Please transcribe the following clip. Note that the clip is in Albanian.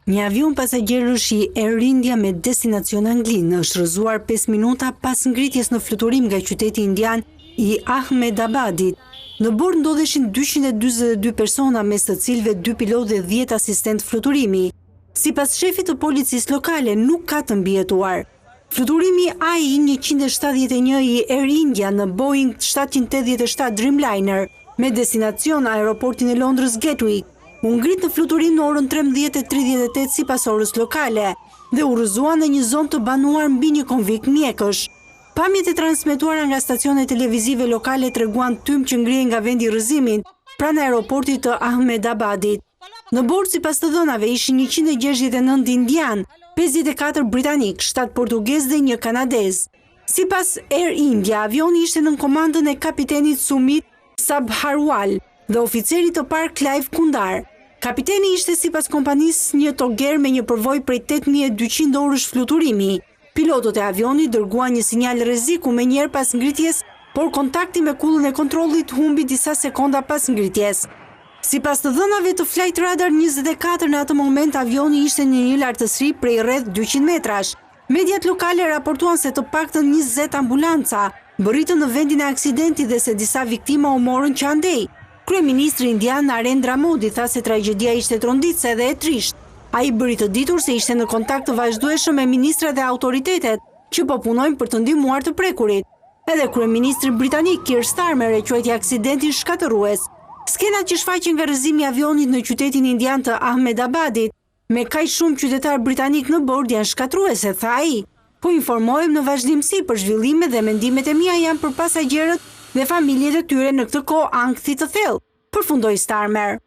Një avion pasagjerësh i Air India me destinacion Anglinë është rrëzuar 5 minuta pas ngritjes në fluturim nga qyteti indian i Ahmedabadit. Në bord ndodheshin 242 persona, mes të cilëve 2 pilotë dhe 10 asistent fluturimi. Sipas shefit të policisë lokale, nuk ka të mbijetuar. Fluturimi AI-171 i Air India në Boeing 787 Dreamliner me destinacion aeroportin e Londrës Gatwick u ngrit në fluturim në orën 13:38 sipas orës lokale dhe u rrëzua në një zonë të banuar mbi një konvikt mjekësh. Pamjet e transmetuara nga stacione televizive lokale treguan tym që ngrihej nga vendi i rrëzimit pranë aeroportit të Ahmedabadit. Në bord sipas të dhënave ishin 169 indian, 54 britanik, 7 portugez dhe 1 kanadez. Sipas Air India, avioni ishte nën komandën e kapitenit Sumit Sabharwal dhe oficerit të parë Clive Kundar. Kapiteni ishte sipas kompanisë një toger me një përvojë prej 8200 orësh fluturimi. Pilotët e avionit dërguan një sinjal rreziku menjëherë pas ngritjes, por kontakti me kullën e kontrollit humbi disa sekonda pas ngritjes. Sipas të dhënave të Flight Radar 24, në atë moment avioni ishte në një lartësi prej rreth 200 metrash. Mediat lokale raportuan se të paktën 20 ambulanca bërritën në vendin e aksidentit dhe se disa viktima u morën që andej. Kryeministri indian Narendra Modi tha se tragjedia ishte tronditse dhe e trisht. Ai bëri të ditur se ishte në kontakt të vazhdueshëm me ministra dhe autoritetet që po punojnë për të ndihmuar të prekurit. Edhe kryeministri britanik Keir Starmer e quajti aksidentin shkatërrues. Skenat që shfaqen nga rrëzimi i avionit në qytetin indian të Ahmedabadit me kaq shumë qytetar britanik në bord janë shkatërruese, tha ai. Po informohem në vazhdimsi për zhvillimet dhe mendimet e mia janë për pasagjerët dhe familjet e tyre në këtë kohë ankthi të thellë, përfundoi Starmer.